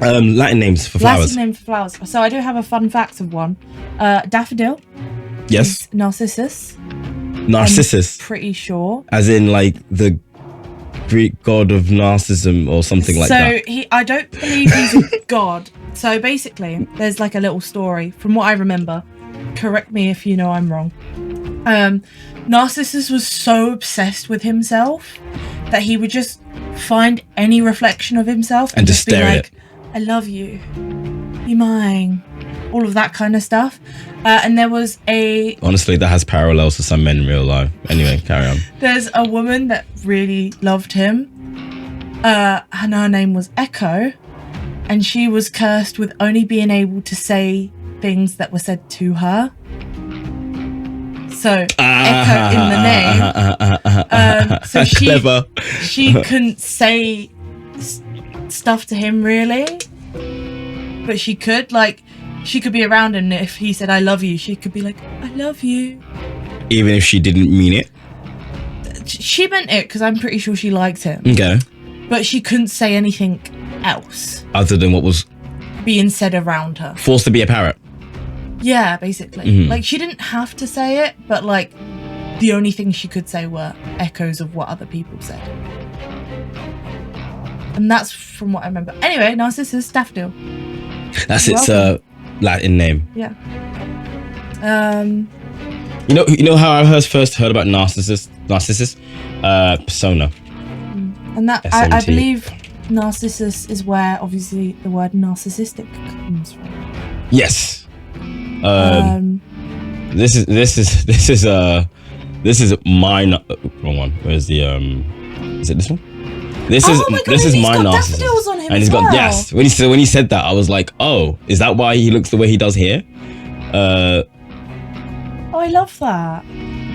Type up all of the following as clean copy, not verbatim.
Latin names for flowers. Latin name for flowers. So I do have a fun fact of one. Daffodil. Yes. Narcissus. Narcissus. I'm pretty sure. As in like the Greek god of narcissism or something like that. So I don't believe he's a god. So basically, there's like a little story from what I remember. Correct me if you know I'm wrong. Narcissus was so obsessed with himself that he would just find any reflection of himself and just be like, I love you. Be mine. All of that kind of stuff. And there was honestly, that has parallels to some men in real life. Anyway, carry on. There's a woman that really loved him. And her name was Echo. And she was cursed with only being able to say things that were said to her. So Echo in the name. So she couldn't say stuff to him really, but she could be around, and if he said I love you, she could be like, I love you, even if she didn't mean it. She meant it because I'm pretty sure she liked him. Okay. But she couldn't say anything else other than what was being said around her. Forced to be a parrot. Yeah, basically. Like, she didn't have to say it, but like the only things she could say were echoes of what other people said. And that's from what I remember. Anyway, Narcissus, Daffodil. That's its Latin name. Yeah. You know how I first heard about Narcissus? Persona. And that I believe Narcissus is where obviously the word narcissistic comes from. Yes. This is mine. Wrong one. Where's the is it this one? This is my narcissist. On him and he's got yes. When he said that, I was like, oh, is that why he looks the way he does here? Oh, I love that.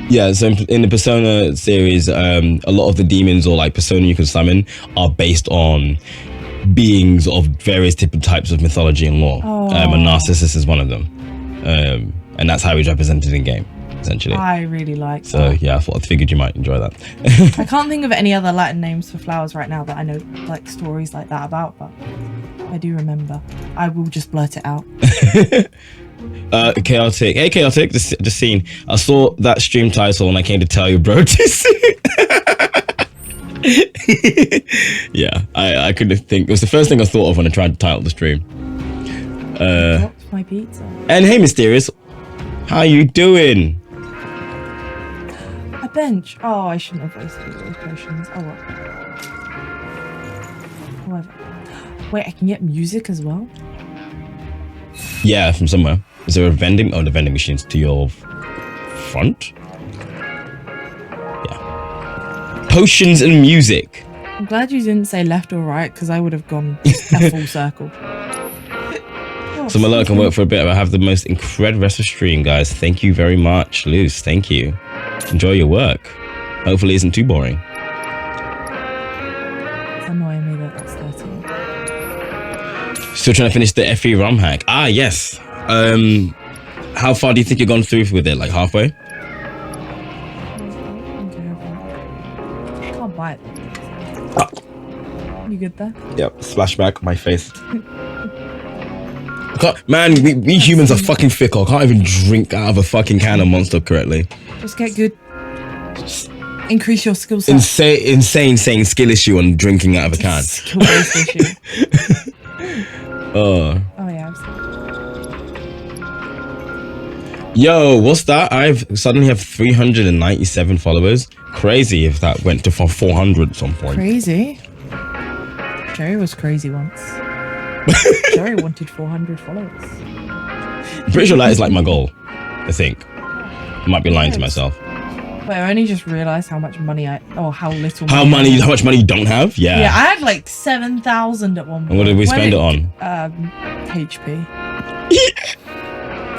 Yeah, so in the Persona series, a lot of the demons or like persona you can summon are based on beings of various types of mythology and lore. And Narcissus is one of them. And that's how he's represented in game, essentially. I really like that. So yeah, I figured you might enjoy that. I can't think of any other Latin names for flowers right now that I know like stories like that about, but I do remember. I will just blurt it out. Chaotic. Hey, Chaotic, just seen. I saw that stream title and I came to tell you, bro, to see. Yeah, I couldn't think. It was the first thing I thought of when I tried to title the stream. Dropped my pizza. And hey, Mysterious, how you doing? A bench. Oh, I shouldn't have wasted those potions. Oh well. However, wait, I can get music as well. Yeah, from somewhere. Is there a vending? Oh, the vending machine's to your front. Yeah. Potions and music. I'm glad you didn't say left or right, because I would have gone a full circle. So my luck can work for a bit. I have the most incredible rest of stream, guys. Thank you very much, Luce. Thank you. Enjoy your work. Hopefully it isn't too boring. It's annoying me that that's 13. Still trying to finish the FE ROM hack. Ah, yes. How far do you think you've gone through with it? Like halfway? I can't buy it. You good there? Yep. Splashback on my face. Man, we humans are fucking fickle. I can't even drink out of a fucking can of Monster correctly. Just get good. Just increase your skill set. Insane skill issue on drinking out of a can. Skill-based issue. Oh yeah. Yo, what's that? I've suddenly have 397 followers. Crazy if that went to 400 at some point. Crazy. Jerry was crazy once. Jerry wanted 400 followers. I'm pretty sure that is like my goal, I think. I might be lying to myself. Wait, I only just realised how much money how little how much money you don't have? Yeah. Yeah, I had like 7,000 at one point. And what did we spend it on? HP.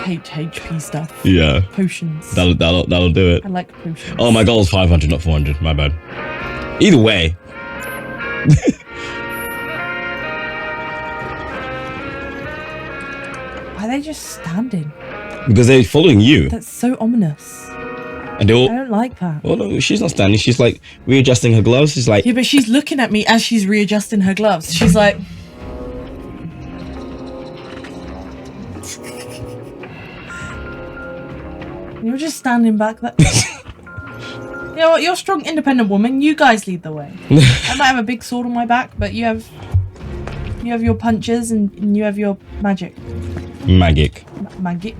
HP stuff. Yeah. Potions. That'll do it. I like potions. Oh, my goal is 500, not 400. My bad. Either way. Why are they just standing? Because they're following you. That's so ominous. And I don't like that. Well, no, she's not standing. She's like readjusting her gloves. She's like... Yeah, but she's looking at me as she's readjusting her gloves. She's like... You're just standing back there. You know what? You're a strong, independent woman. You guys lead the way. I might have a big sword on my back, but you have your punches and you have your magic. Magic. Magic.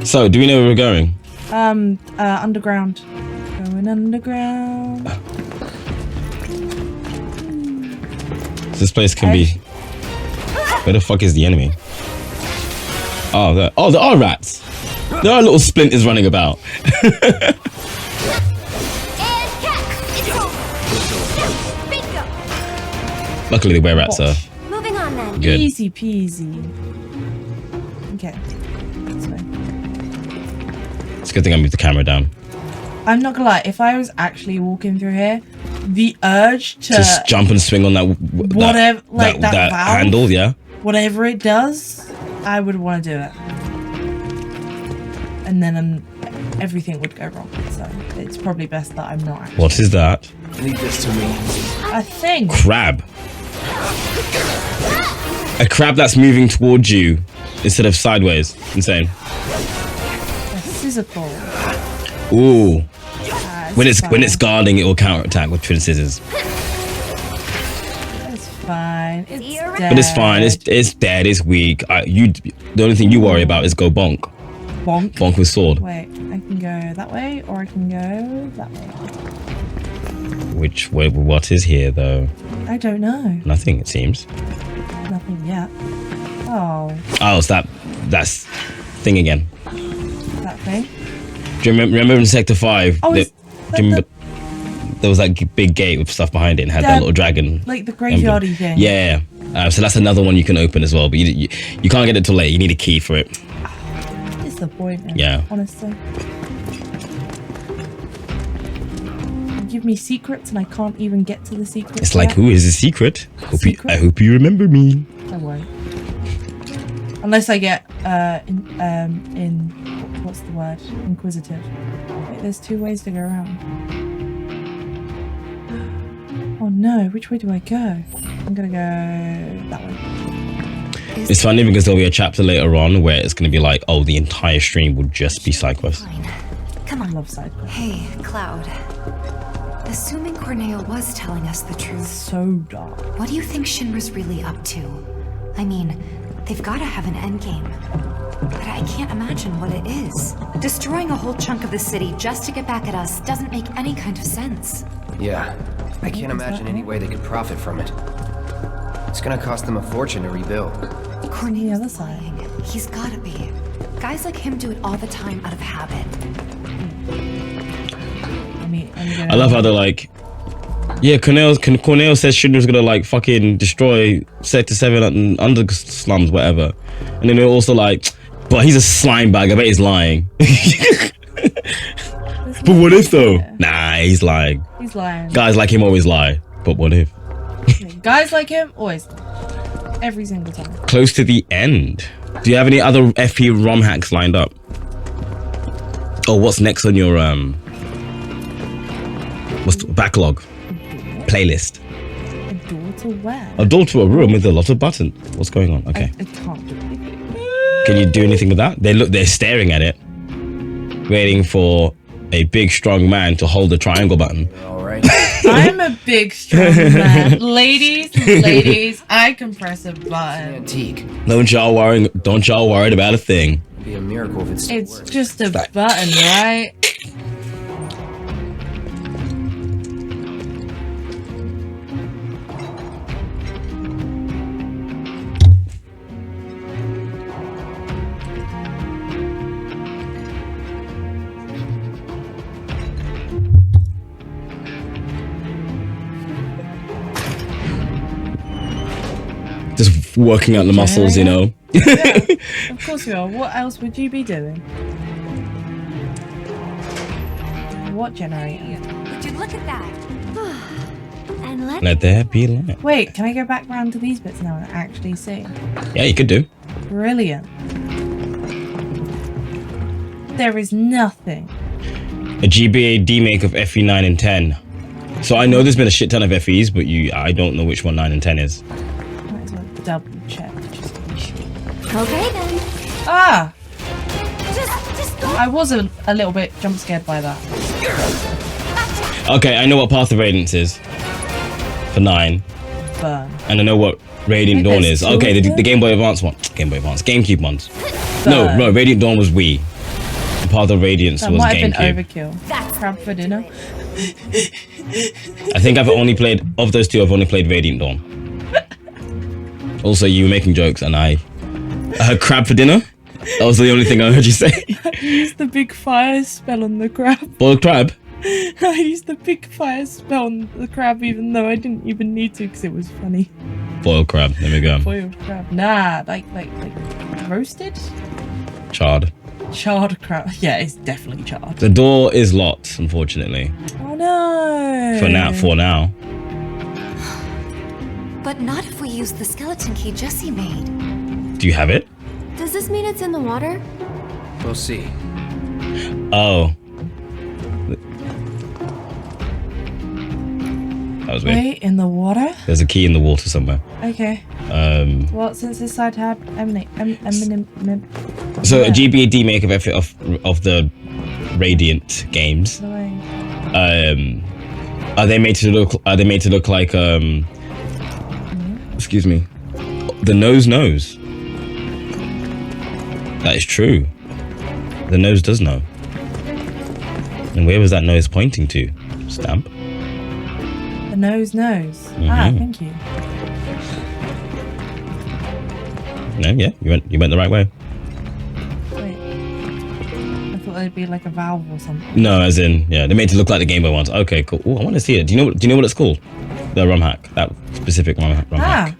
So, do we know where we're going? Underground. Going underground. This place can be... Where the fuck is the enemy? Oh, there are rats. There are little splinters running about. Luckily, where rats are. Moving on then. Good. Easy peasy. Okay. This way. It's a good thing I moved the camera down. I'm not gonna lie, if I was actually walking through here, the urge to Just jump and swing on that whatever, like that valve, handle, yeah. whatever it does, I would want to do it, and then everything would go wrong. So it's probably best that I'm not. Actually. What is that? Leave this to me. A thing. Crab. A crab that's moving towards you instead of sideways. Insane. A scissor-claw. Ooh. When it's guarding, it will counterattack with twin scissors. It's fine. It's dead. But it's fine. It's dead. It's weak. The only thing you worry about is go bonk. Bonk. Bonk with sword. Wait, I can go that way, or I can go that way. Which way? What is here though? I don't know. Nothing. It seems. Nothing yet. Oh. Oh, it's that's thing again. That thing. Do you remember in Sector 5? Oh, There was that big gate with stuff behind it and had that little dragon. Like the graveyardy thing. Yeah. So that's another one you can open as well, but you can't get it till late. You need a key for it. It's the point. Man, yeah. Honestly. You give me secrets and I can't even get to the secrets. It's like, who is the secret? I hope you remember me. I won't. Unless I get in what's the word? Inquisitive. Wait, there's 2 ways to go around. Oh no, which way do I go? I'm gonna go that way. It's funny because there'll be a chapter later on where it's gonna be like, oh, the entire stream would just be side quests. Come on. I love side quests. Hey, Cloud. Assuming Corneo was telling us the truth, So dark. what do you think Shinra's really up to? I mean, they've got to have an endgame. But I can't imagine what it is. Destroying a whole chunk of the city just to get back at us doesn't make any kind of sense. Yeah, I can't imagine any way they could profit from it. It's gonna cost them a fortune to rebuild. Corneo's other side. lying. He's gotta be. Guys like him do it all the time out of habit. I love how they're like, yeah, Corneo says Shinra's gonna like fucking destroy Sector 7 and under slums, whatever. And then they're also like, but he's a slime bag, I bet he's lying. But what if though? Nah, he's lying. He's lying. Guys like him always lie. But what if? Guys like him always lie. Every single time. Close to the end. Do you have any other FP ROM hacks lined up? Oh, what's next on your what's the backlog? Playlist. A door to where? A door to a room with a lot of buttons. What's going on? Okay. I can't do it. Can you do anything with that? They're staring at it, waiting for a big strong man to hold the triangle button. All right. I'm a big strong man. Ladies, I can press a button. Antique. Don't y'all worry about a thing. It'd be a miracle if it's still It's working. just a button, right? Just working out the muscles, you know. Yeah, of course you are. What else would you be doing? What generator? Would you look at that? And Let there be light. Wait, can I go back round to these bits now and actually see? Yeah, you could do. Brilliant. There is nothing. A GBA remake of FE 9 and 10. So I know there's been a shit ton of FEs, but I don't know which one 9 and 10 is. Might as well double check just to be sure. Okay then. Ah! Just go. I was a little bit jump scared by that. Okay, I know what Path of Radiance is. For 9. Burn. And I know what Radiant Wait, Dawn there's is. two Okay, of the them? Game Boy Advance one. Game Boy Advance. GameCube ones. Burn. No, Radiant Dawn was Wii. And Path of Radiance That was might have been GameCube. overkill. Crab for dinner. I think I've only played, of those two, I've only played Radiant Dawn. Also, you were making jokes and I heard crab for dinner. That was the only thing I heard you say. I used the big fire spell on the crab. Boiled crab? I used the big fire spell on the crab even though I didn't even need to because it was funny. Boiled crab, there we go. Boiled crab. Nah, like roasted? Charred. Charred crab. Yeah, it's definitely charred. The door is locked, unfortunately. Oh no. For now. But not if we use the skeleton key Jesse made. Do you have it? Does this mean it's in the water? We'll see. Oh. That was weird. Wait, in the water? There's a key in the water somewhere. Okay. Well, since this side had So a GBA remake of the Radiant games. Are they made to look like excuse me, the nose knows. That is true. The nose does know. And where was that nose pointing to? Stamp. The nose knows. Ah, thank you. No, yeah, you went the right way. Wait. I thought there'd be like a valve or something. No, as in, yeah, they made it look like the Game Boy ones. Okay, cool. Oh, I want to see it. Do you know what it's called? The ROM hack. That specific ROM hack. Ah.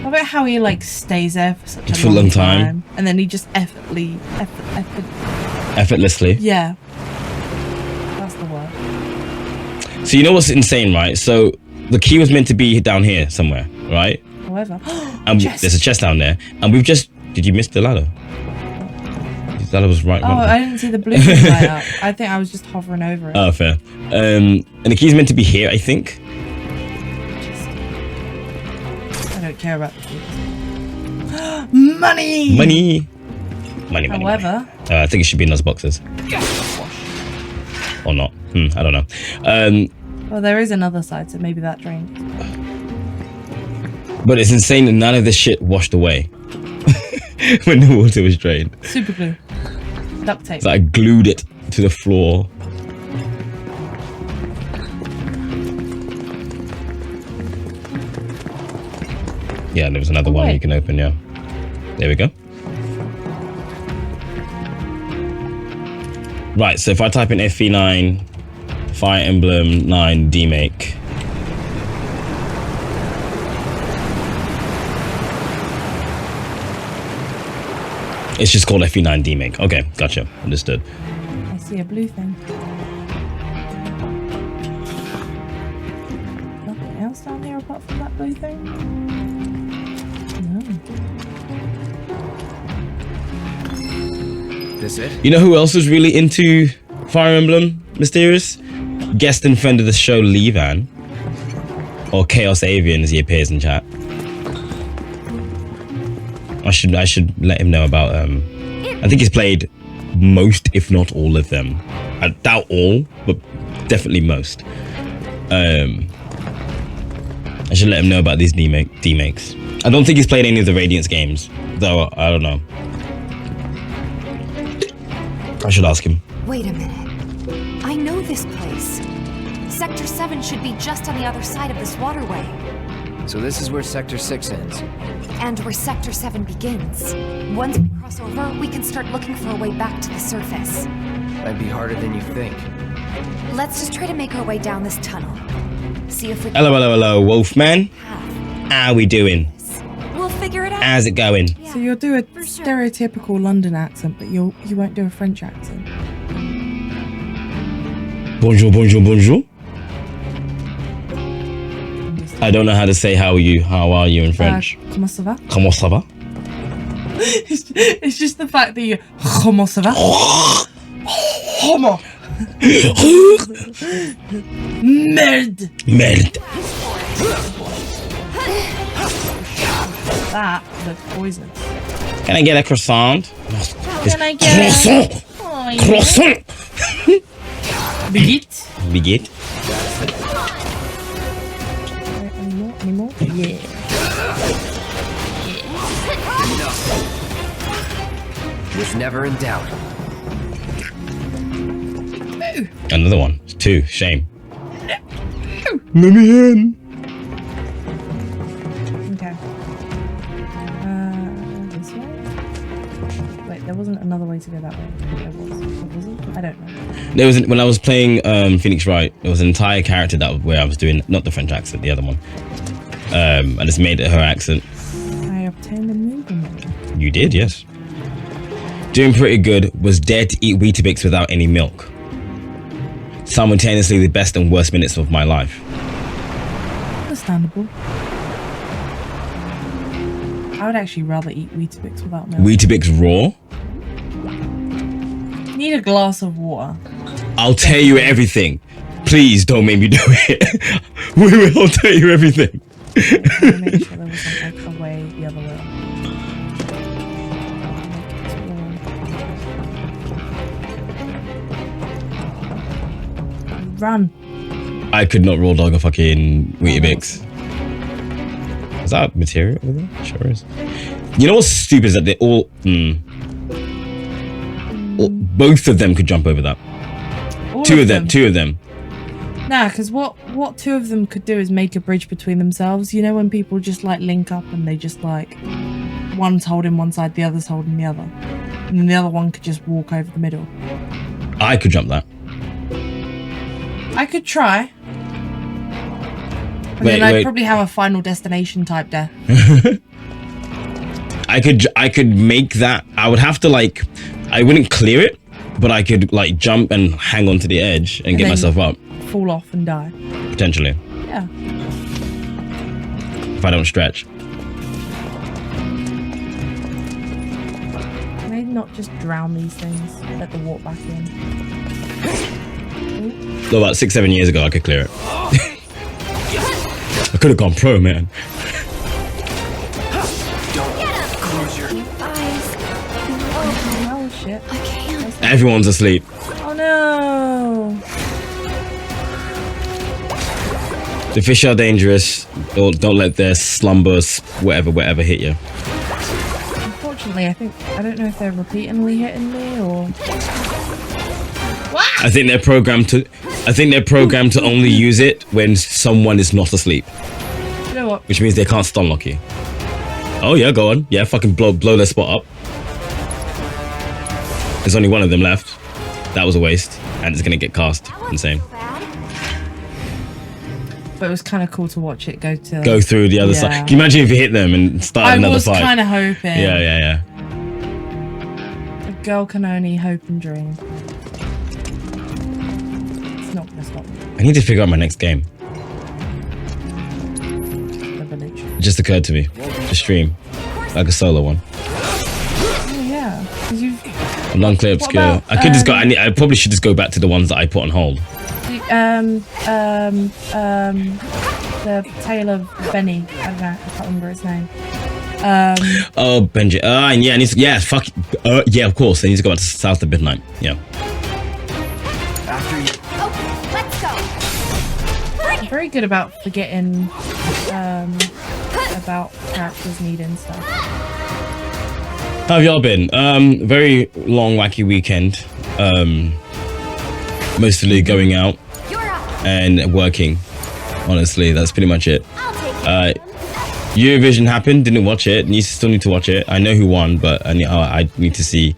I bet how he like stays there for such a long time, and then he just effortlessly. Yeah, that's the word. So you know what's insane, right? So the key was meant to be down here somewhere, right? However, And there's a chest down there, and we've just. Did you miss the ladder? The ladder was right. Oh, I didn't see the blue thing light up. I think I was just hovering over it. Oh, fair. And the key's meant to be here, I think. I don't care about the keys. Money. Money. However, I think it should be in those boxes. Or not. I don't know. well, there is another side, so maybe that drained. But it's insane that none of this shit washed away when the water was drained. Super glue. Duct tape. So I glued it to the floor. Yeah, there was another one you can open, yeah. There we go. Right, so if I type in FV9, Fire Emblem 9 remake. It's just called FV9 remake. Okay, gotcha. Understood. I see a blue thing. Nothing else down here apart from that blue thing? No. This it? You know who else was really into Fire Emblem Mysterious? Guest and friend of the show, Levan. Or Chaos Avian as he appears in chat. I should let him know about I think he's played most, if not all of them. I doubt all, but definitely most. I should let him know about these remakes. I don't think he's played any of the Radiance games, though. I don't know. I should ask him. Wait a minute. I know this place. Sector 7 should be just on the other side of this waterway. So this is where Sector 6 ends. And where Sector 7 begins. Once we cross over, we can start looking for a way back to the surface. Might be harder than you think. Let's just try to make our way down this tunnel. See if we can... Hello, Wolfman. How we doing? We'll figure it out. How's it going? So you'll do a stereotypical London accent, but you won't do a French accent. Bonjour, bonjour, bonjour. I don't know how to say how are you in French. Comment ça va? Comment ça va? It's just the fact that you comment ça va? Comment? Merde. Merde. That looks poisonous. Can I get a croissant? Can I get croissant? Croissant! Baguette? Baguette? Anymore? Yeah. Was never in doubt. Another one. 2. Shame. Let me in. Okay. This way? Wait, there wasn't another way to go that way. There was. Was it? I don't know. There was when I was playing Phoenix Wright, there was an entire character where I was doing not the French accent, the other one. I just made it her accent. I obtained a movement. You did, yes. Doing pretty good. Was dared to eat Weetabix without any milk. Simultaneously the best and worst minutes of my life. Understandable. I would actually rather eat Weetabix without milk. Weetabix raw? Need a glass of water. I'll tell you everything. Please don't make me do it. We will tell you everything. Make sure there wasn't like a way the other way. Run. I could not raw dog a fucking Weetabix. Is that material over there? Sure is. You know what's stupid is that they all both of them could jump over that. Two of them. Nah, because what 2 of them could do is make a bridge between themselves. You know when people just like link up and they just like one's holding one side, the other's holding the other, and then the other one could just walk over the middle. I could jump that. I could try. And then I'd probably have a Final Destination type death. I could make that. I would have to like, I wouldn't clear it, but I could like jump and hang onto the edge and get myself up. Fall off and die. Potentially. Yeah. If I don't stretch. Maybe not just drown these things. Let the walk back in. No, about 6-7 years ago, I could clear it. I could have gone pro, man. Oh shit. Everyone's asleep. Oh no. The fish are dangerous. Don't let their slumbers, whatever hit you. Unfortunately, I don't know if they're repeatedly hitting me or. I think they're programmed to only use it when someone is not asleep. You know what? Which means they can't stun lock you. Oh yeah, go on. Yeah, fucking blow their spot up. There's only one of them left. That was a waste, and it's gonna get cast. Insane. But it was kind of cool to watch it go through the other side. Can you imagine if you hit them and start another fight? I was kind of hoping. Yeah. A girl can only hope and dream. It's not gonna stop me. I need to figure out my next game. The village. It just occurred to me. To stream. Like a solo one. Oh yeah. Because you've... Non-clear obscure. About, I could just go. I probably should just go back to the ones that I put on hold. The Tale of Benny. I don't know. I can't remember its name. Oh, Benji. And yeah, I need to. Yeah, fuck. Yeah, of course. I need to go back to South of Midnight. Yeah. After you. Oh, let's go. I'm very good about forgetting about characters needing stuff. How have y'all been? Very long, wacky weekend. Mostly going out and working. Honestly, that's pretty much it. Eurovision happened. Didn't watch it. Still need to watch it. I know who won, but I need to see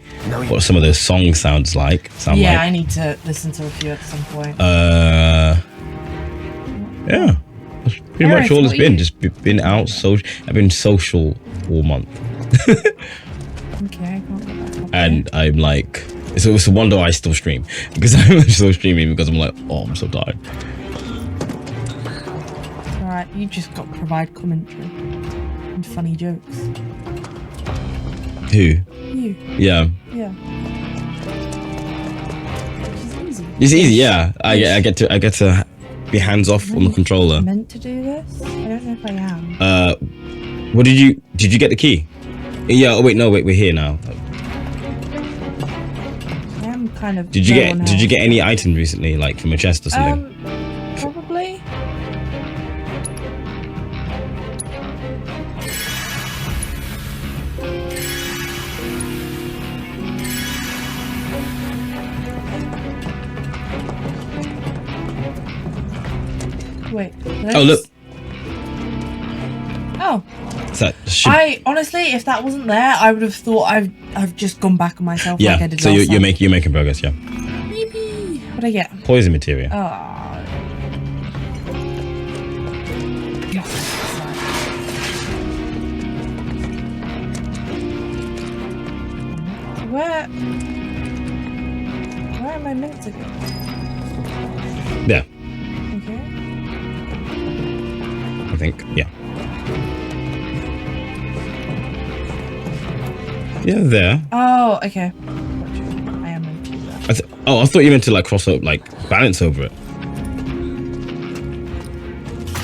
what some of those songs sound like. Yeah, I need to listen to a few at some point. Yeah, that's pretty much all it's been. Just been out. I've been social all month. Okay, I can't get back up. And I'm like, it's a wonder I still stream, because I'm still streaming because I'm like, oh, I'm so tired. Alright, you just got to provide commentary and funny jokes. Who? You. Yeah. Yeah. Which is easy. It's easy, yeah. I get to be hands off on the controller. Meant to do this? I don't know if I am. What did you get the key? Yeah. Oh wait, no, wait, we're here now. I am kind of. Did you get any items recently, like from a chest or something? Probably. Wait. Oh look. Oh. I honestly, if that wasn't there, I would have thought I've just gone back on myself. Yeah. Like I did So last you're time. making progress. Yeah. Yippee. What'd I get? Poison material. Oh. Where am I meant to go? Yeah. Okay. I think. Yeah. Yeah, there. Oh, okay. I am meant to do that. I thought you meant to like cross up, like balance over it. I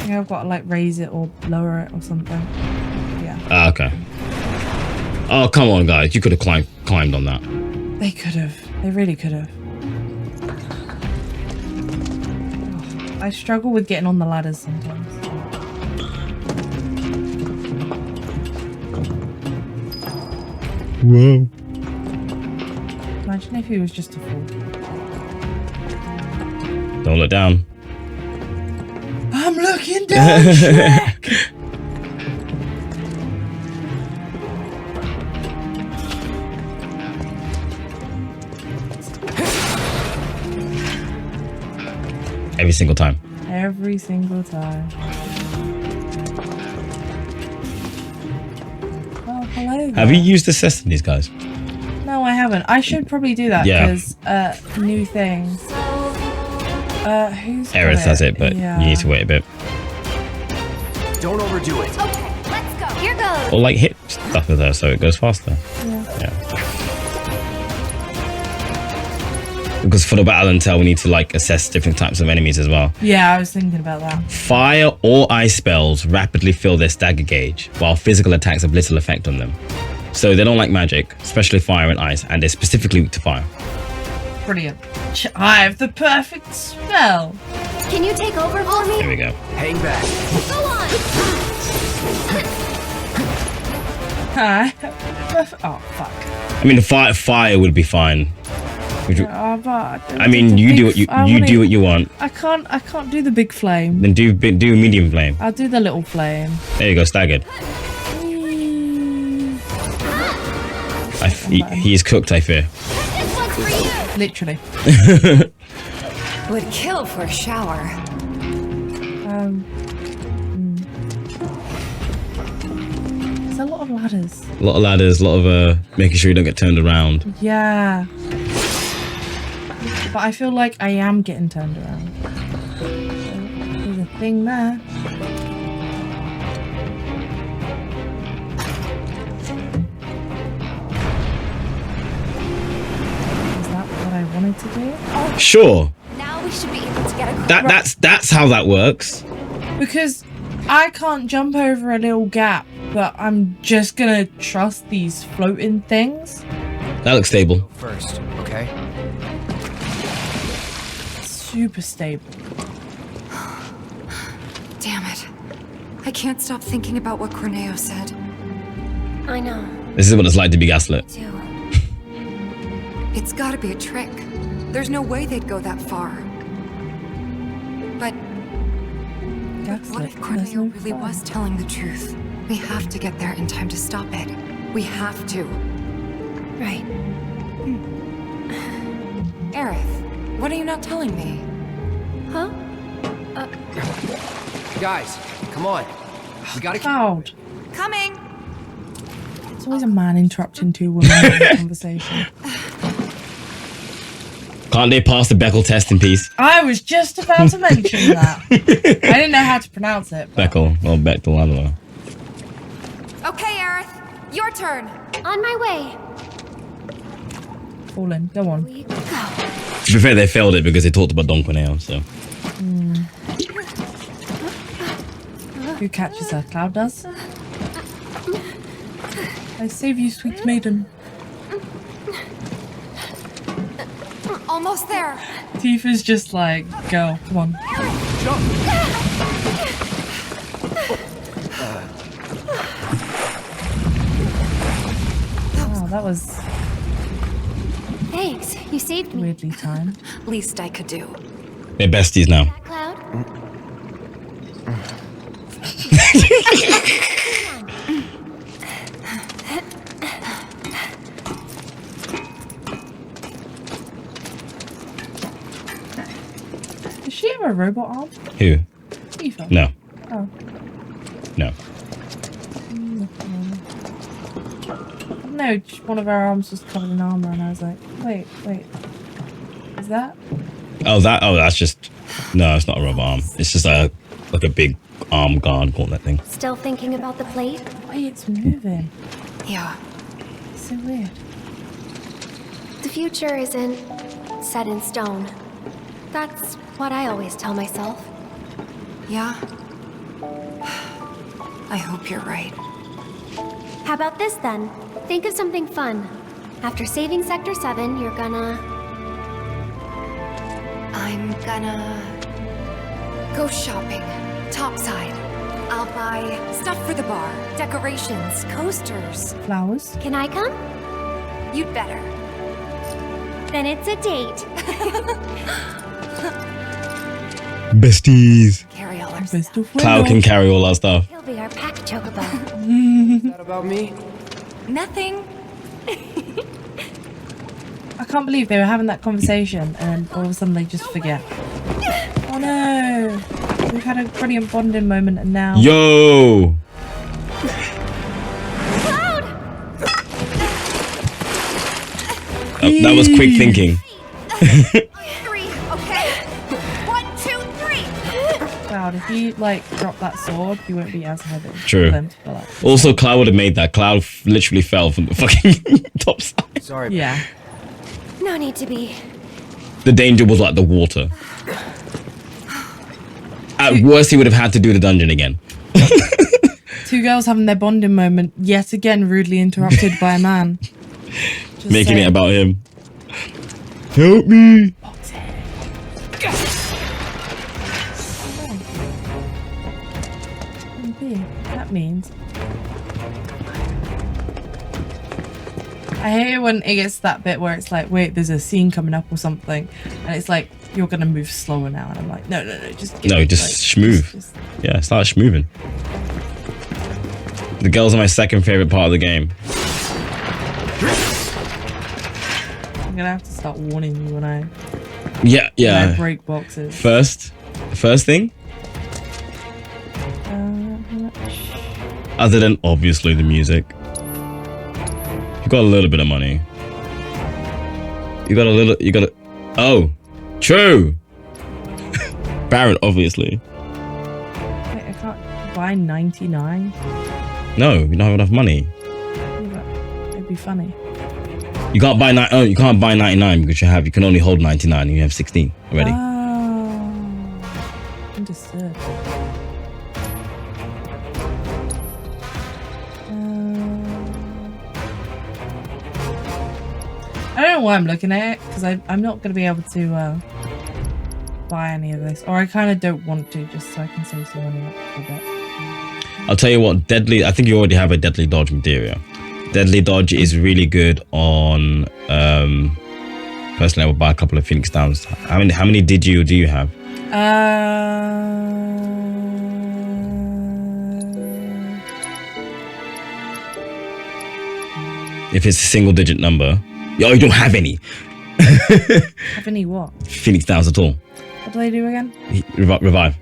think I've got to like raise it or lower it or something. Yeah. Ah, okay. Oh, come on, guys. You could have climbed on that. They could have. They really could have. Oh, I struggle with getting on the ladders sometimes. Whoa. Imagine if he was just a fool. Don't look down. I'm looking down, Shrek! Every single time. Every single time. Oh, hello there. Have you used assess on these guys? No, I haven't. I should probably do that Yeah. because new things. Who's Aerith has it, but yeah. you need to wait a bit. Don't overdo it. Okay, let's go. Here goes. Or like hit stuff with her so it goes faster. Yeah. Because for the battle intel, we need to like assess different types of enemies as well. Yeah, I was thinking about that. Fire or ice spells rapidly fill their stagger gauge, while physical attacks have little effect on them. So they don't like magic, especially fire and ice, and they're specifically weak to fire. Brilliant. I have the perfect spell. Can you take over for me? There we go. Hang back. Go on. Hi. Oh fuck. I mean, fire would be fine. Oh, but I mean, you do what you do what you want. I can't do the big flame. Then do medium flame. I'll do the little flame. There you go, staggered. He is cooked, I fear. This one's for you. Literally. Would kill for a shower. There's a lot of ladders. A lot of ladders, a lot of making sure you don't get turned around. Yeah. But I feel like I am getting turned around. So, there's a thing there. Is that what I wanted to do? Oh, Sure. Now we should be able to get across. That's how that works. because I can't jump over a little gap, but I'm just gonna trust these floating things. That looks stable. First, okay? Super stable. Damn it. I can't stop thinking about what Corneo said. I know. This is what it's like to be gaslit. Too. It's gotta be a trick. There's no way they'd go that far. But what if Corneo really was telling the truth? We have to get there in time to stop it. We have to. Right. Aerith, what are you not telling me? Huh? Guys, come on. We gotta keep Loud. Coming! It's always a man interrupting two women in a conversation. Can't they pass the Beckel test in peace? I was just about to mention that. I didn't know how to pronounce it. But Beckel or Bechdel, I don't know. Okay, Aerith, your turn. On my way. Fallen. Go on. We go. To be fair, they failed it because they talked about Don Corneo, so. Who catches her? Cloud does? I save you, sweet maiden. Almost there. Tifa's just like, girl, come on. Jump! Oh, that was Thanks, you saved me. weirdly timed. Least I could do. They're besties now. Cloud? Does she have a robot arm? Who? Tifa. No. Oh. No. No, just one of our arms was covered in armor, and I was like, wait. Is that? Oh, that's just... No, it's not a rubber arm. It's just like a big arm guard gauntlet thing. Still thinking about the plate? The way it's moving. Yeah. It's so weird. The future isn't set in stone. That's what I always tell myself. Yeah. I hope you're right. How about this then? Think of something fun. After saving Sector 7, you're gonna... I'm gonna go shopping. Topside. I'll buy stuff for the bar, decorations, coasters. Flowers. Can I come? You'd better. Then it's a date. Besties. Carry all our Best stuff. of Cloud can carry all our stuff. He'll be our pack chocobo. Is that about me? Nothing. I can't believe they were having that conversation and all of a sudden they just forget. Oh no! We've had a brilliant bonding moment and now... Yo! Oh, that was quick thinking. 3, okay? 1, 2, 3. Cloud, if you like drop that sword, you won't be as heavy. True. Then, but, like, Also, Cloud would have made that. Cloud literally fell from the fucking top side. Sorry. yeah. No need to be. The danger was like the water. At worst, he would have had to do the dungeon again. Two girls having their bonding moment, yet again rudely interrupted by a man. Just Making saying. it about him. Help me! That means... I hate it when it gets to that bit where it's like, wait, there's a scene coming up or something, and it's like, you're gonna move slower now, and I'm like, no, just give No, me, just like, schmoove. just- Yeah, start schmooving. The girls are my second favorite part of the game. I'm gonna have to start warning you when I Yeah. break boxes. First thing, other than obviously the music, you got a little bit of money. You got a. Oh, true. Baron, obviously. Wait, I can't buy 99. No, you don't have enough money. Yeah, but it'd be funny. You can't buy you can't buy 99 because you can only hold 99 and you have 16 already. Oh, understood. I don't know why I'm looking at it, because I'm not going to be able to buy any of this. Or I kind of don't want to, just so I can save some money up for a bit. I'll tell you what, Deadly, I think you already have a Deadly Dodge material. Deadly Dodge is really good on, personally I would buy a couple of Phoenix Downs. How many do you have? If it's a single digit number. Oh, you don't have any. Have any what? Phoenix Downs at all. What do they do again? Revive.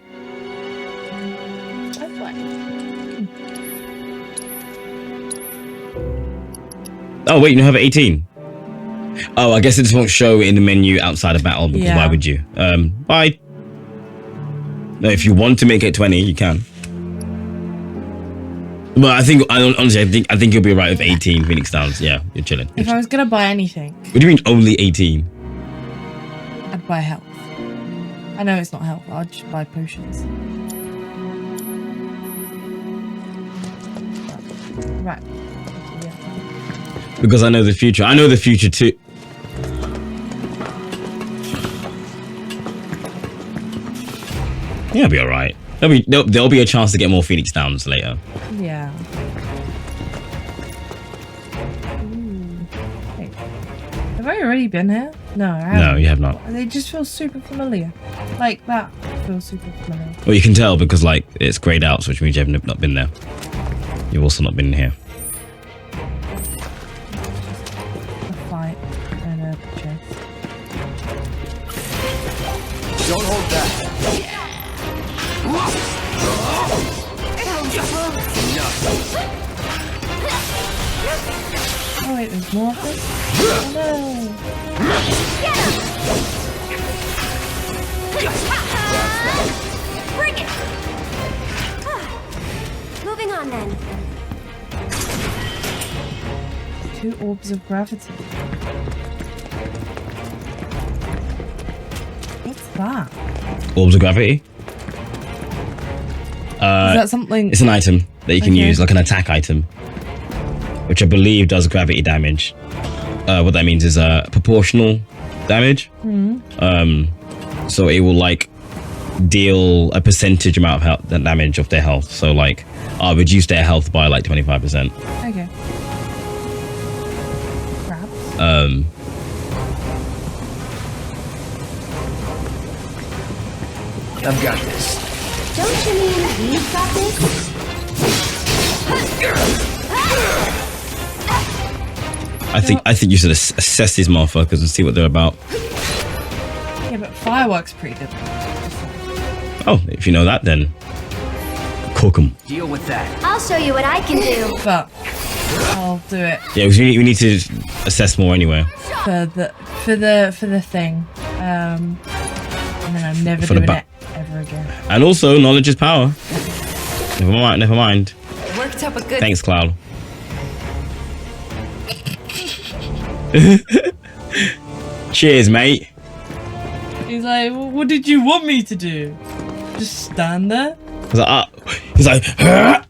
That's fine. Oh wait, you don't have 18. Oh, I guess it just won't show in the menu outside of battle because why would you? Bye. No, if you want to make it 20, you can. But honestly, I think you'll be right with 18 Phoenix Downs. Yeah, you're chilling. If I was going to buy anything, What do you mean only 18? I'd buy health. I know it's not helpful. I'll just buy potions. Right. Yeah. Because I know the future. I know the future too. Yeah, it'll be alright. There'll be a chance to get more Phoenix Downs later. Yeah. Wait. Have I already been here? No, I haven't. No, you have not. They just feel super familiar. Like that feels super familiar. Well, you can tell because like it's grayed out, which means you've not been there. You've also not been here. A fight and a chest. Don't hold back. Oh wait, there's more of this? Oh no! Bring it! Moving on then. 2 orbs of gravity. What's that? Orbs of gravity. Is that something? It's an item that you can Okay. use, like an attack item, which I believe does gravity damage. What that means is proportional damage. So it will like deal a percentage amount of health, the damage of their health. So like, I'll reduce their health by like 25%. Okay. Crabs. I've got this. Don't you mean we've got this? I think you should assess these motherfuckers and see what they're about. Yeah, but fireworks pretty good. Oh, if you know that, then cook them. Deal with that. I'll show you what I can do. But I'll do it Yeah, because we need to assess more anyway. for the thing. And then I'm never For the doing ba- it ever again. And also, knowledge is power. Never mind. Worked up a good. Thanks, Cloud. Cheers, mate. He's like, well, what did you want me to do? Just stand there? He's like, all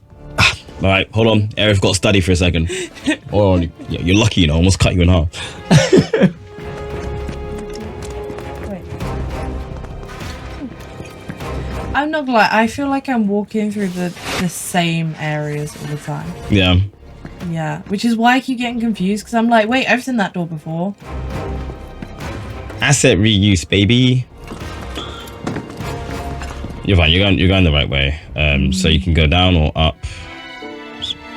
right, hold on. Aerith got to study for a second. Oh, you're lucky, you know, almost cut you in half. Wait. I'm not gonna lie, I feel like I'm walking through the same areas all the time. Yeah. Yeah, which is why I keep getting confused, because I'm like, wait, I've seen that door before. Asset reuse, baby. You're fine. You're going the right way. So you can go down or up.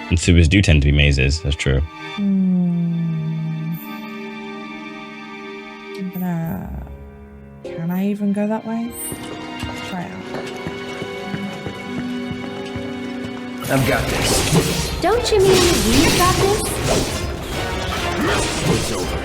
And sewers do tend to be mazes. That's true. I'm gonna... Can I even go that way? Let's try it out. I've got this. Don't you mean we've got this? It's over.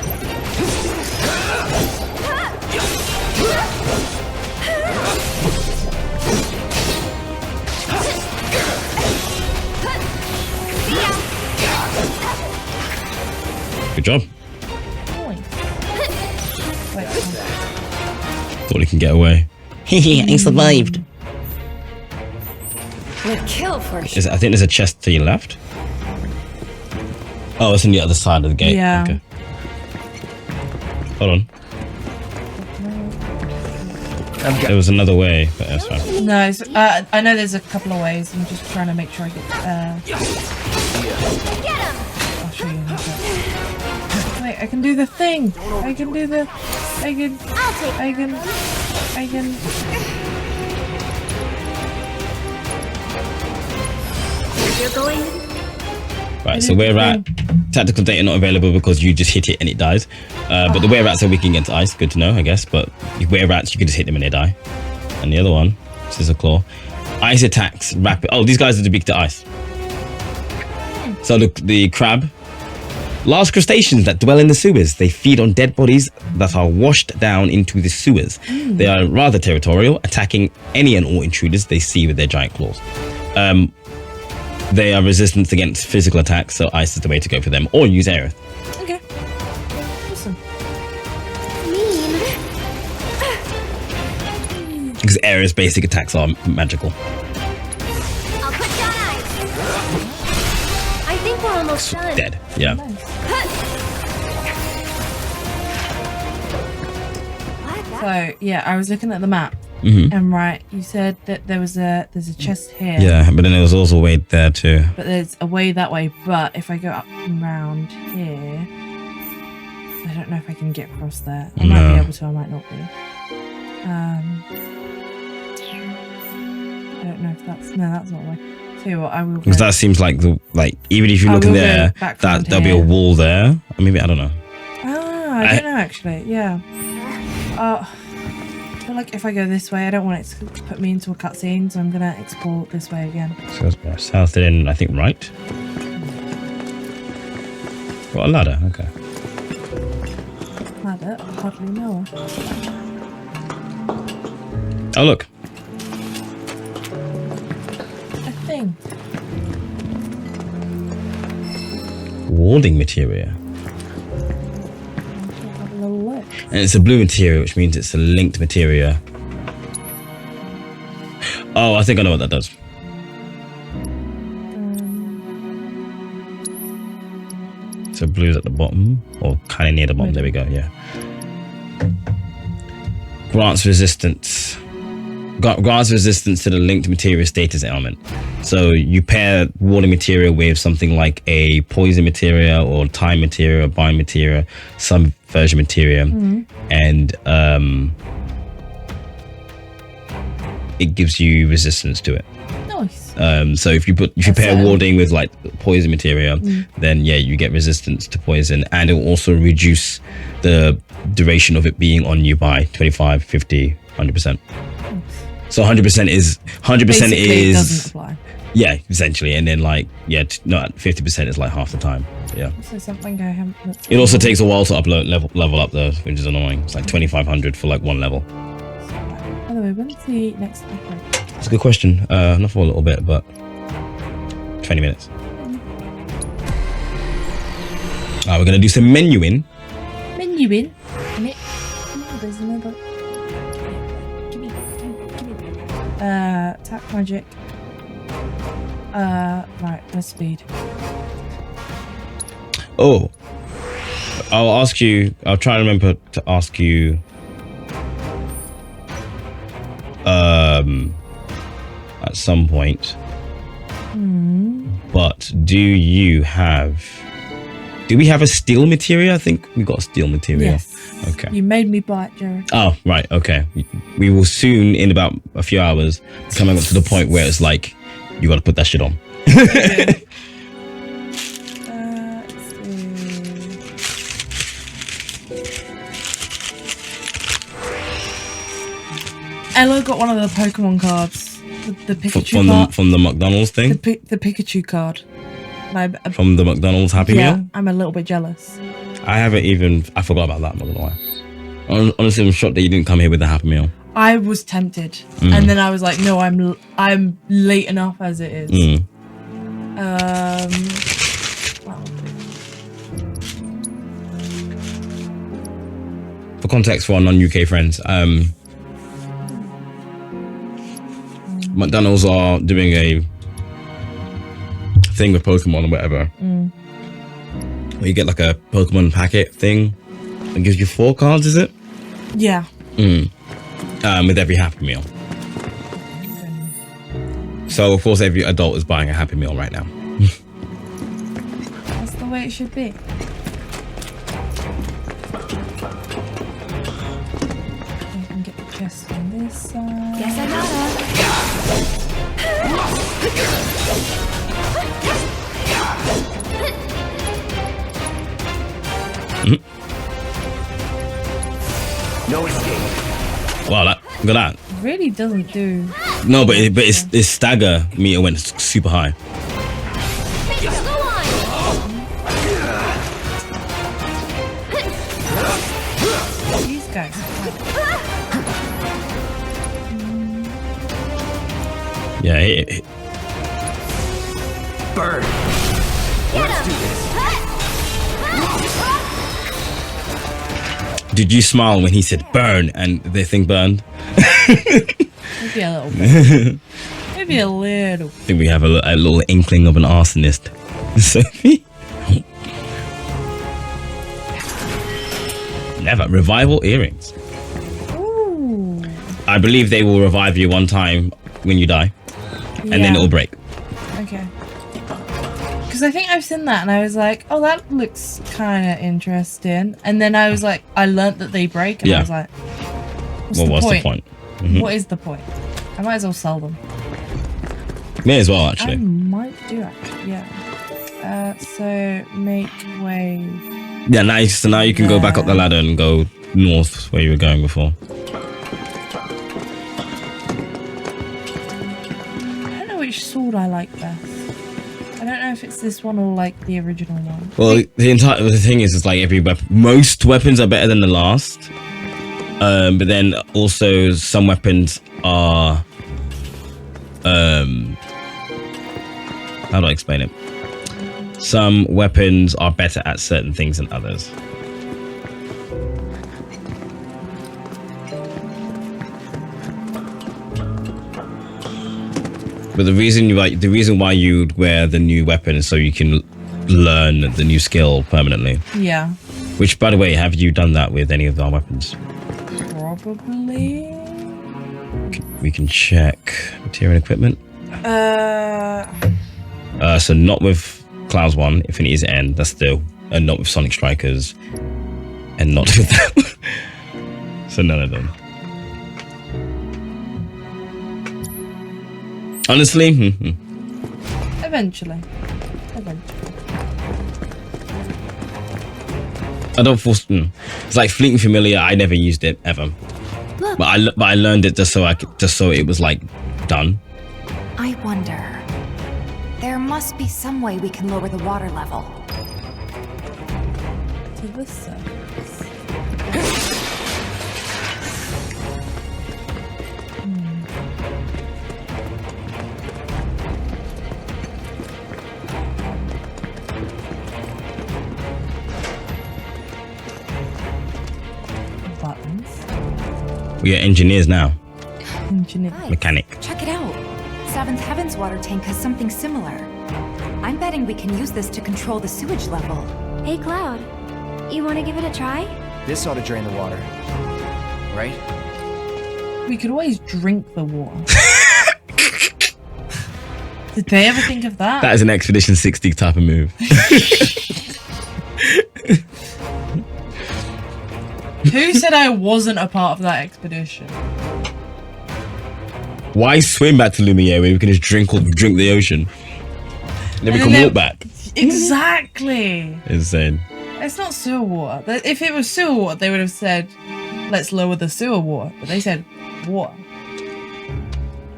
Good job. Wait. Thought he can get away. I survived. Would kill for sure. I think there's a chest to your left. Oh, it's on the other side of the gate. Yeah. Okay. Hold on. There was another way, but that's fine. No, it's, I know there's a couple of ways. I'm just trying to make sure I get. I'll show you in a sec. Wait, I can do the thing. I can. You're going. Right, so where at? Tactical data not available because you just hit it and it dies. But the where rats are weak against ice. Good to know, I guess. But where rats, you can just hit them and they die. And the other one, Scissor Claw. Ice attacks rapid. Oh, these guys are weak to ice. So the crab. Large crustaceans that dwell in the sewers. They feed on dead bodies that are washed down into the sewers. They are rather territorial, attacking any and all intruders they see with their giant claws. They are resistant against physical attacks, so ice is the way to go for them. Or use Aerith. Okay. Awesome. because Ares' basic attacks are magical. I'll put down ice. I think we're almost done. Dead. Yeah. So yeah, I was looking at the map, and right, you said that there's a chest here. Yeah, but then there was also a way there too. But there's a way that way. But if I go up and round here, I don't know if I can get across there. I might be able to. I might not be. I don't know if that's that's not the way. Tell you what, I will. Because that seems like even if you look in there, there'll be a wall there. Maybe I don't know. I don't know actually. Yeah. I feel like if I go this way, I don't want it to put me into a cutscene, so I'm gonna explore this way again. So south, then I think right. What a ladder? Okay. Ladder? Hardly know. Oh look. A thing. Warding materia. And it's a blue materia, which means it's a linked materia. Oh, I think I know what that does. So blue's at the bottom, or kind of near the bottom. There we go, yeah. Grants resistance. Grants resistance to the linked materia status element. So you pair warding materia with something like a poison materia or time materia or bind materia, some version materia, and it gives you resistance to it. Nice. So if you pair warding with like poison materia, then yeah, you get resistance to poison, and it will also reduce the duration of it being on you by 25, 50, 100%. So 100% is Basically, it doesn't apply. Yeah, essentially, and then like 50% is like half the time. Yeah. So something I haven't. It also takes a while to level up though, which is annoying. It's like 2,500 for like one level. By the way, when's the next episode? It's a good question. Not for a little bit, but 20 minutes. We're gonna do some menuing. Menuing. There's another. Give me. Attack magic. Right, let's speed. Oh, I'll try to remember to ask you at some point. But do we have a steel materia? I think we got a steel materia. Yes. Okay. You made me buy it, Jared. Oh, right. Okay. We will soon, in about a few hours, coming up to the point where it's like, you got to put that shit on. Let's see. Ella got one of the Pokemon cards. The Pikachu card. From the McDonald's thing? The Pikachu card. From the McDonald's Happy Meal? I'm a little bit jealous. I forgot about that, I'm not gonna lie. Honestly, I'm shocked that you didn't come here with the Happy Meal. I was tempted, and then I was like, "No, I'm late enough as it is." For context for our non-UK friends, McDonald's are doing a thing with Pokemon or whatever. Where you get like a Pokemon packet thing that gives you 4 cards, is it? Yeah. With every Happy Meal. So of course every adult is buying a Happy Meal right now. That's the way it should be. I can get the chest on this side. Guess I gotta. No escape. Wow, look at that. It really doesn't do. No, but its stagger meter went super high. These guys. Yeah. Burn. Let's do this. Did you smile when he said burn and the thing burned? Maybe a little bit. Maybe a little. I think we have a little inkling of an arsonist. Sophie. Never. Revival earrings. Ooh. I believe they will revive you one time when you die, and then it'll break. Okay. Because I think I've seen that and I was like, oh, that looks kind of interesting. And then I was like, I learnt that they break and I was like, what's the point? Mm-hmm. What is the point? I might as well sell them. May as well, actually. I might do, actually, yeah. So, make way. Yeah, so now you can go back up the ladder and go north where you were going before. I don't know which sword I like best. I don't know if it's this one or like the original one. Well, the thing is like every weapon, most weapons are better than the last, but then also some weapons are how do I explain it? Some weapons are better at certain things than others. But the reason why you'd wear the new weapon is so you can learn the new skill permanently. Yeah. Which, by the way, have you done that with any of our weapons? Probably. We can check material and equipment. So not with Cloud's one, Infinity's End. That's still, and not with Sonic Strikers, and not with that. So none of them. Honestly, Eventually. I don't force. It's like Fleeting Familiar. I never used it ever, Look. but I learned it just so it was like done. I wonder. There must be some way we can lower the water level. To this surface. Buttons. We are engineers now. Engineer. Guys, Mechanic. check it out. Seventh Heaven's water tank has something similar. I'm betting we can use this to control the sewage level. Hey, Cloud. You want to give it a try? This ought to drain the water. Right? We could always drink the water. Did they ever think of that? That is an Expedition 60 type of move. Who said I wasn't a part of that expedition? Why swim back to Lumiere where we can just drink the ocean? Then we can walk back. Exactly. Insane. It's not sewer water. If it was sewer water, they would have said, let's lower the sewer water. But they said, water.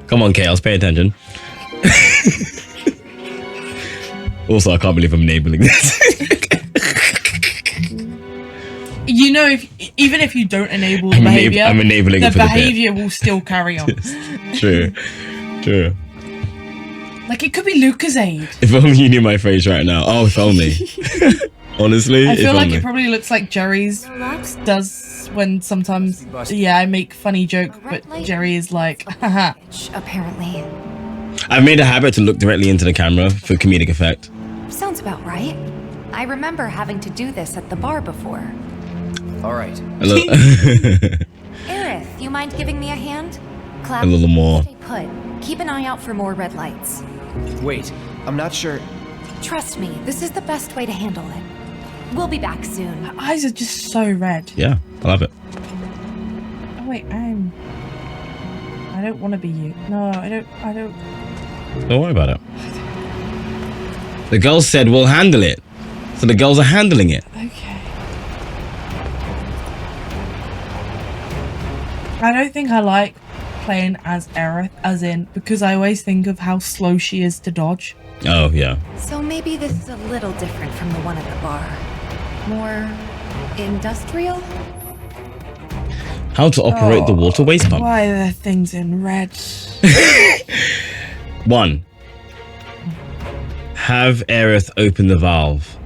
Come on, Chaos, pay attention. Also, I can't believe I'm enabling this. You know, even if you don't enable the behavior, I'm enabling the it for behavior will still carry on. True. Like, it could be Lucasade. If only you knew my face right now. Oh, if only. Honestly, I feel like only. it probably looks like Jerry's does when sometimes, I make funny joke, but Jerry is like, haha. Apparently. I've made a habit to look directly into the camera for comedic effect. Sounds about right. I remember having to do this at the bar before. All right. Aerith, you mind giving me a hand? Cloud, A little more. Stay put. Keep an eye out for more red lights. Wait, I'm not sure. Trust me, this is the best way to handle it. We'll be back soon. Her eyes are just so red. Yeah, I love it. Oh, wait, I don't want to be you. No, I don't. Don't worry about it. The girls said we'll handle it. So the girls are handling it. Okay. I don't think I like playing as Aerith, as in, because I always think of how slow she is to dodge. Oh, yeah. So maybe this is a little different from the one at the bar. More industrial? How to operate the water waste pump. Why are there things in red? 1. Have Aerith open the valve.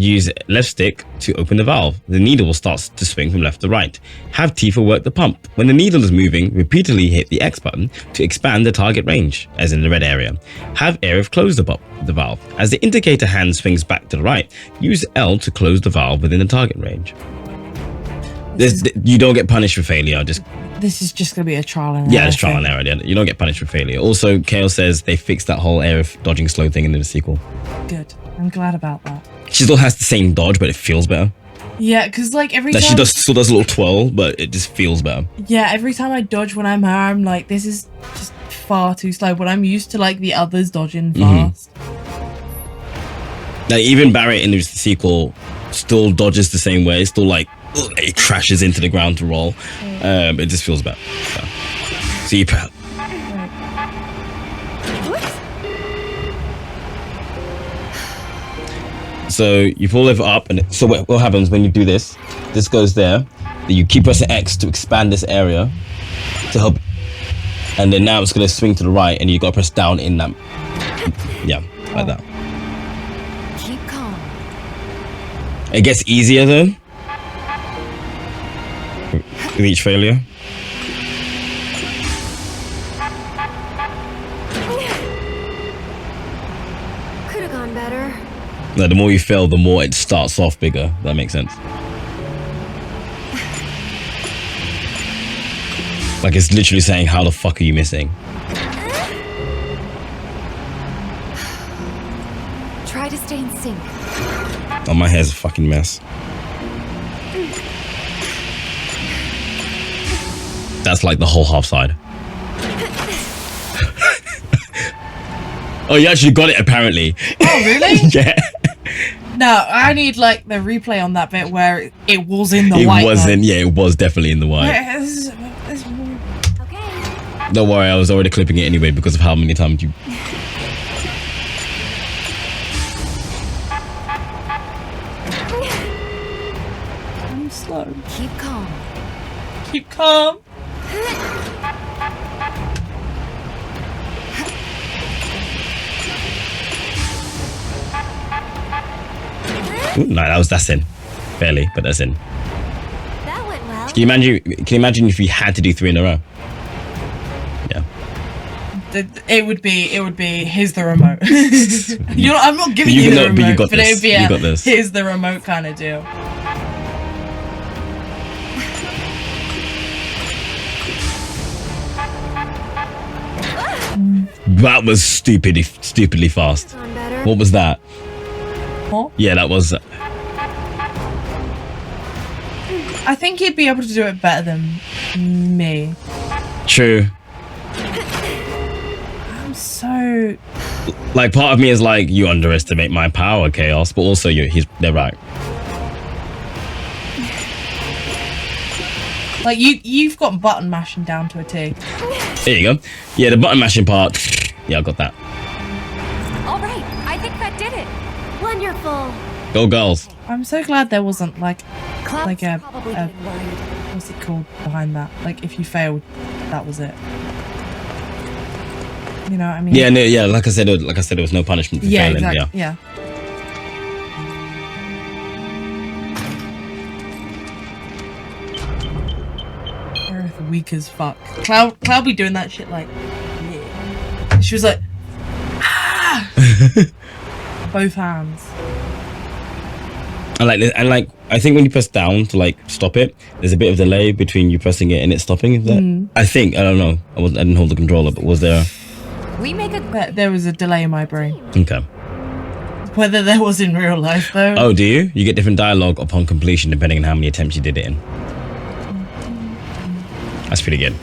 Use left stick to open the valve. The needle will start to swing from left to right. Have Tifa work the pump. When the needle is moving, repeatedly hit the X button to expand the target range, as in the red area. Have Aerith close the valve. As the indicator hand swings back to the right, use L to close the valve within the target range. You don't get punished for failure. This is just going to be a trial and error. Yeah, it's trial and error. You don't get punished for failure. Also, Chaos says they fixed that whole Aerith dodging slow thing in the sequel. Good. I'm glad about that. She still has the same dodge, but it feels better. Yeah, because like every like time... She still does a little twirl, but it just feels better. Yeah, every time I dodge when I'm her, I'm like, this is just far too slow. But I'm used to like the others dodging fast. Like even Barret in the sequel still dodges the same way. Still like it crashes into the ground to roll. It just feels better. So you proud. So you pull it up, and so what happens when you do this? This goes there. Then you keep pressing X to expand this area to help, and then now it's gonna swing to the right, and you gotta press down in that. Yeah, like that. Keep calm. It gets easier though with each failure. Could have gone better. No, the more you fail, the more it starts off bigger. That makes sense. Like it's literally saying, how the fuck are you missing? Try to stay in sync. Oh, my hair's a fucking mess. That's like the whole half side. Oh, you actually got it apparently. Oh, really? Yeah. No, I need like the replay on that bit where it was in the white. It wasn't. Yeah, it was definitely in the white. Okay. Don't worry, I was already clipping it anyway because of how many times you. I'm slow. Keep calm. Keep calm. Ooh, no, that's in. Barely, but that's in. That went well. Can you imagine if you had to do 3 in a row? Yeah. It would be here's the remote. I'm not giving you the remote, but you got but this. it would be You got this. Here's the remote kind of deal. That was stupidly fast. Gone better. What was that? Huh? Yeah, that was. I think he'd be able to do it better than me. True. I'm so... Like, part of me is like, you underestimate my power, Chaos, but also they're right. Like, you've got button mashing down to a T. There you go. Yeah, the button mashing part. Yeah, I got that. All right, I think that did it. Wonderful. Go girls. I'm so glad there wasn't like Cloud's a probably getting worried. what's it called behind that? Like, if you failed, that was it. You know what I mean? Yeah, no, yeah. Like I said, there was no punishment for failing. Exactly. Yeah. Aerith weak as fuck. Cloud be doing that shit like, yeah. She was like, ah! Both hands. And like, I think when you press down to like stop it, there's a bit of delay between you pressing it and it stopping. Is that? I think, I don't know. I didn't hold the controller, but was there? There was a delay in my brain. Okay. Whether there was in real life though. Oh, do you? You get different dialogue upon completion depending on how many attempts you did it in. That's pretty good.